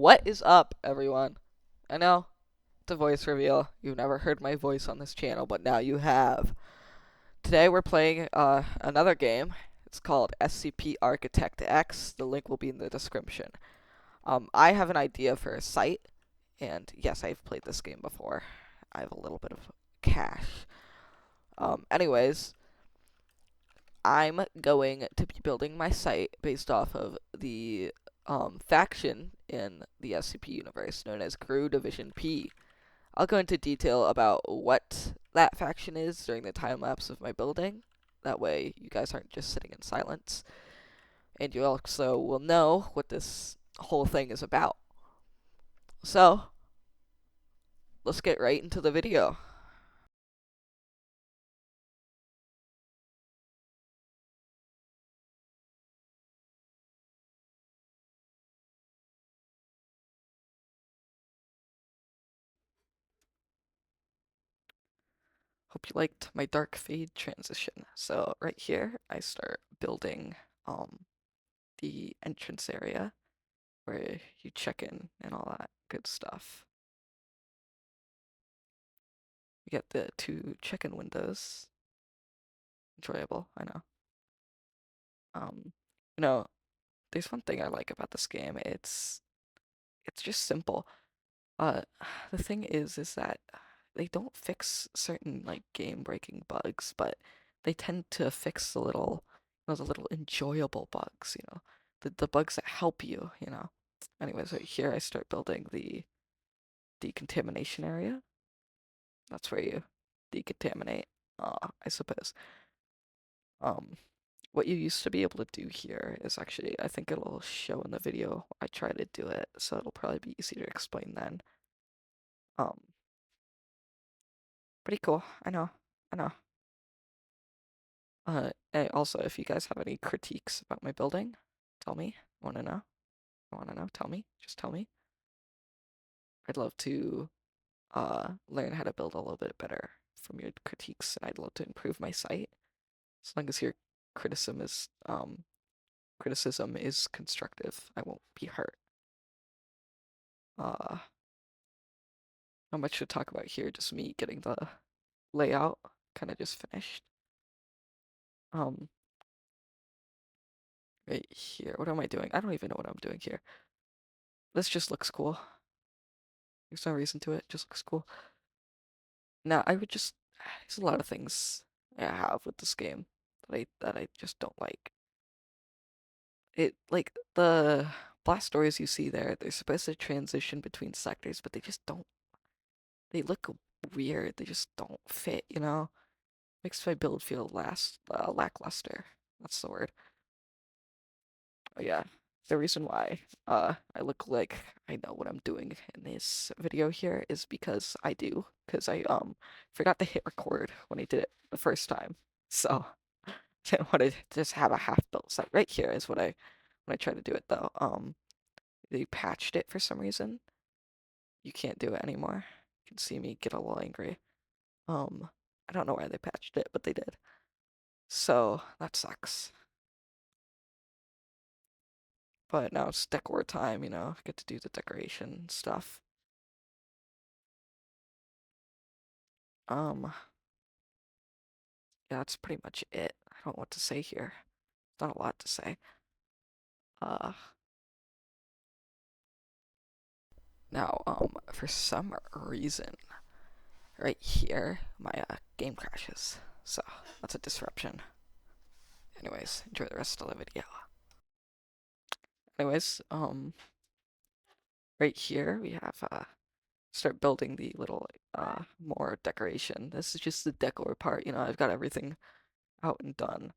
What is up, everyone? I know it's a voice reveal. You've never heard my voice on this channel, but now you have. Today we're playing another game. It's called SCP Architect X. The link will be in the description. I have an idea for a site, and yes, I've played this game before. I have a little bit of cash. Anyways, I'm going to be building my site based off of the faction in the SCP universe known as GRU Division P. I'll go into detail about what that faction is during the time lapse of my building. That way, you guys aren't just sitting in silence. And you also will know what this whole thing is about. So, let's get right into the video. Hope you liked my dark fade transition. So, right here, I start building the entrance area where you check in and all that good stuff. You get the two check-in windows. Enjoyable, I know. Um, you know, there's one thing I like about this game. It's just simple. Uh, the thing is that they don't fix certain like game-breaking bugs, but they tend to fix the little enjoyable bugs. The bugs that help you. Anyways, right here I start building the decontamination area. That's where you decontaminate, I suppose. Um, what you used to be able to do here is actually, I think it'll show in the video. I try to do it, so it'll probably be easy to explain then. Um, Pretty cool. I know. I know. And also, if you guys have any critiques about my building, tell me. I want to know. I want to know. Tell me. Just tell me. I'd love to learn how to build a little bit better from your critiques, and I'd love to improve my site. As long as your criticism is criticism is constructive, I won't be hurt. Uh, Not much to talk about here. Just me getting the layout kind of just finished. Um, right here. What am I doing? I don't even know what I'm doing here. This just looks cool. There's no reason to it. Just looks cool. Now, I would just there's a lot of things I have with this game that I just don't like. It like the blast doors you see there, they're supposed to transition between sectors, but they just don't. They look weird. They just don't fit. Makes my build feel lackluster. That's the word. Oh yeah. The reason why I look like I know what I'm doing in this video here is because I do. Because I forgot to hit record when I did it the first time. So didn't want to just have a half built site. Right here is when I try to do it though. They patched it for some reason. You can't do it anymore. You can see me get a little angry. Um I don't know why they patched it, but they did. So that sucks. But now it's decor time, get to do the decoration stuff. Um, yeah, that's pretty much it. I don't know what to say here. Not a lot to say. Uh, for some reason, right here, my game crashes. So that's a disruption. Anyways, enjoy the rest of the video. Anyways, right here we have start building the little more decoration. This is just the decor part. I've got everything out and done.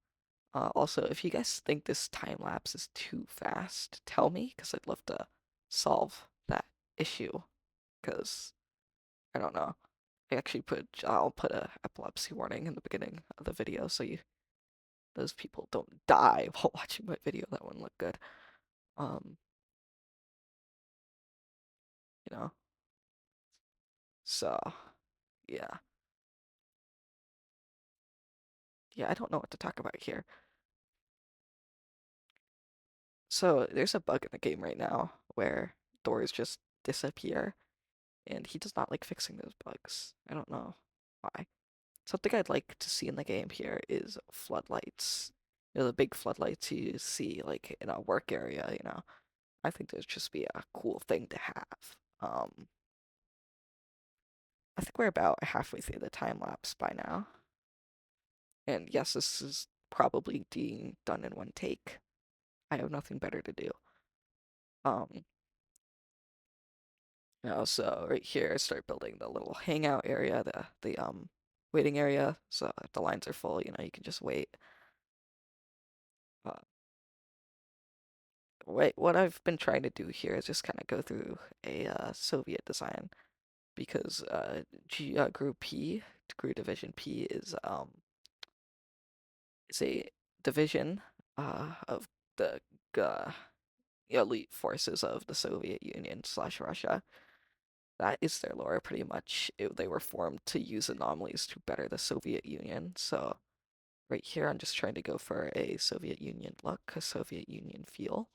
Also, if you guys think this time lapse is too fast, tell me, because I'd love to solve that issue. Because I don't know. I'll put a epilepsy warning in the beginning of the video, so those people don't die while watching my video. That wouldn't look good. Um, you know. So yeah, yeah. I don't know what to talk about here. So there's a bug in the game right now where doors just disappear, and he does not like fixing those bugs. I don't know why. Something I'd like to see in the game here is floodlights. You know, the big floodlights you see like in a work area, you know. I think that'd just be a cool thing to have. I think we're about halfway through the time lapse by now. And yes, this is probably being done in one take. I have nothing better to do. Um, so right here, I start building the little hangout area, the waiting area. So if the lines are full, you know, you can just wait. Uh, what I've been trying to do here is just kind of go through a Soviet design because GRU P, GRU Division P is a division of the uh, elite forces of the Soviet Union slash Russia. That is their lore, pretty much. They were formed to use anomalies to better the Soviet Union. So right here, I'm just trying to go for a Soviet Union look, a Soviet Union feel.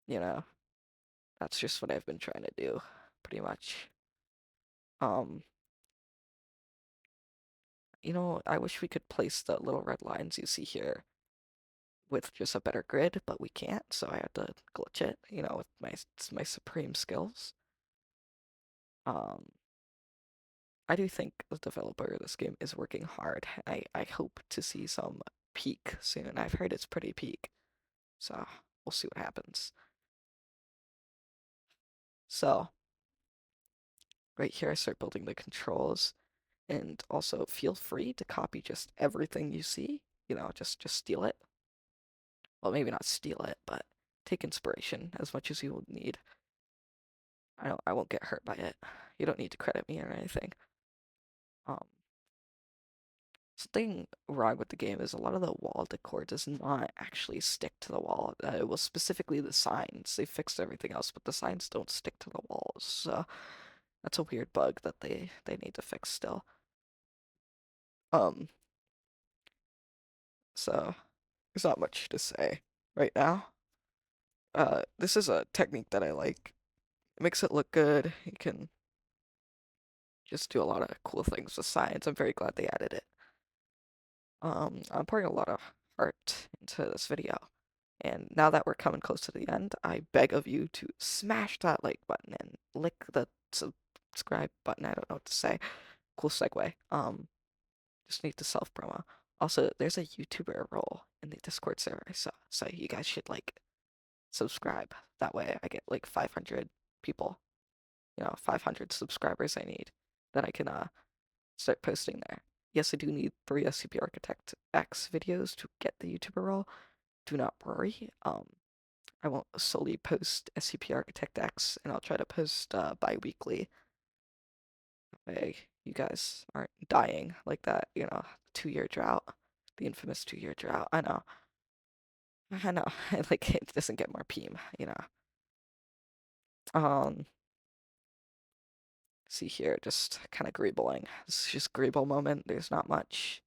You know, that's just what I've been trying to do, pretty much. Um, you know, I wish we could place the little red lines you see here with just a better grid, but we can't, so I had to glitch it, you know, with my supreme skills. Um, I do think the developer of this game is working hard. I hope to see some peak soon. I've heard it's pretty peak, so we'll see what happens. So, right here, I start building the controls, and also feel free to copy just everything you see. You know, just steal it. Well, maybe not steal it, but take inspiration as much as you will need. I won't get hurt by it. You don't need to credit me or anything. Um, Something wrong with the game is a lot of the wall decor does not actually stick to the wall. It was specifically the signs. They fixed everything else, but the signs don't stick to the walls. So that's a weird bug that they need to fix still. Um, so there's not much to say right now. This is a technique that I like. It makes it look good. You can just do a lot of cool things with signs. I'm very glad they added it. I'm pouring a lot of heart into this video. And now that we're coming close to the end, I beg of you to smash that like button and lick the subscribe button. I don't know what to say. Cool segue. Just need to self promo. Also, there's a YouTuber role in the Discord server, so you guys should like subscribe. That way, I get like 500 people. You know, 500 subscribers I need that I can start posting there. Yes, I do need 3 SCP Architect X videos to get the YouTuber role. Do not worry. I won't solely post SCP Architect X, and I'll try to post bi-weekly. That way you guys aren't dying like that, you know, 2-year drought. The infamous 2-year drought. I know. I know. Like, it doesn't get more PM, you know. Um, see here, just kind of greebling. This is just greeble moment. There's not much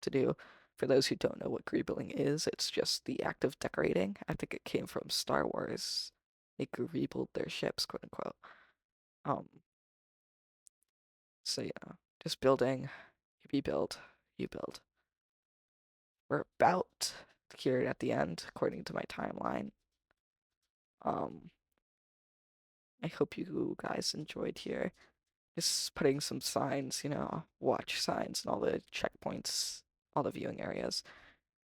to do. For those who don't know what greebling is, it's just the act of decorating. I think it came from Star Wars. They greebled their ships, quote unquote. Um, so yeah, just building, you rebuild, you build. We're about here at the end, according to my timeline. Um, I hope you guys enjoyed here. Just putting some signs, you know, watch signs and all the checkpoints, all the viewing areas.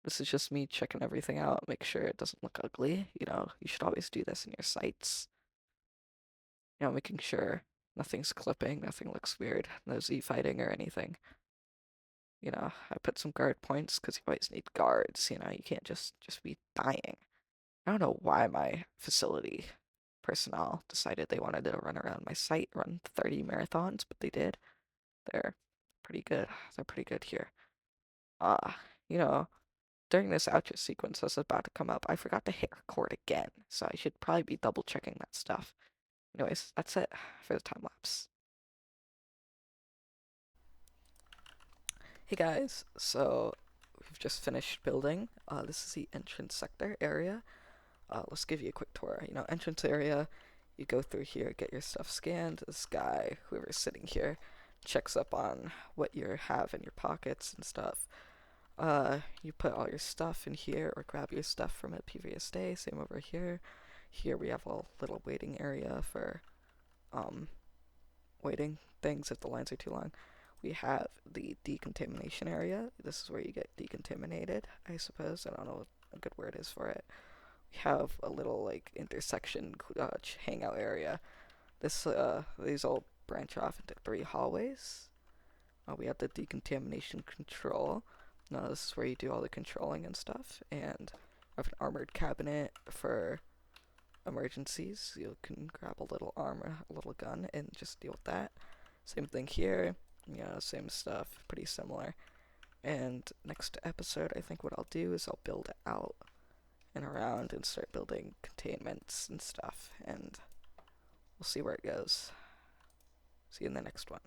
This is just me checking everything out, make sure it doesn't look ugly. You know, you should always do this in your sites. You know, making sure nothing's clipping, nothing looks weird, no Z fighting or anything. You know, I put some guard points because you always need guards. You know, you can't just be dying. I don't know why my facility personnel decided they wanted to run around my site, run 30 marathons, but they did. They're pretty good. They're pretty good here. You know, during this outro sequence that's about to come up, I forgot to hit record again, so I should probably be double checking that stuff. Anyways, that's it for the time lapse. Hey guys, so we've just finished building. This is the entrance sector area. Let's give you a quick tour. You know, entrance area You go through here, get your stuff scanned. This guy, whoever's sitting here, checks up on what you have in your pockets and stuff. You put all your stuff in here or grab your stuff from a previous day. Same over here. Here we have a little waiting area for waiting things if the lines are too long. We have the decontamination area. This is where you get decontaminated, I suppose. I don't know what a good word is for it. We have a little like intersection hangout area. These all branch off into 3 hallways. We have the decontamination control. Now this is where you do all the controlling and stuff. And I have an armored cabinet for emergencies. You can grab a little armor, a little gun, and just deal with that. Same thing here. Same stuff. Pretty similar. And next episode, I think what I'll do is I'll build out and around and start building containments and stuff. And we'll see where it goes. See you in the next one.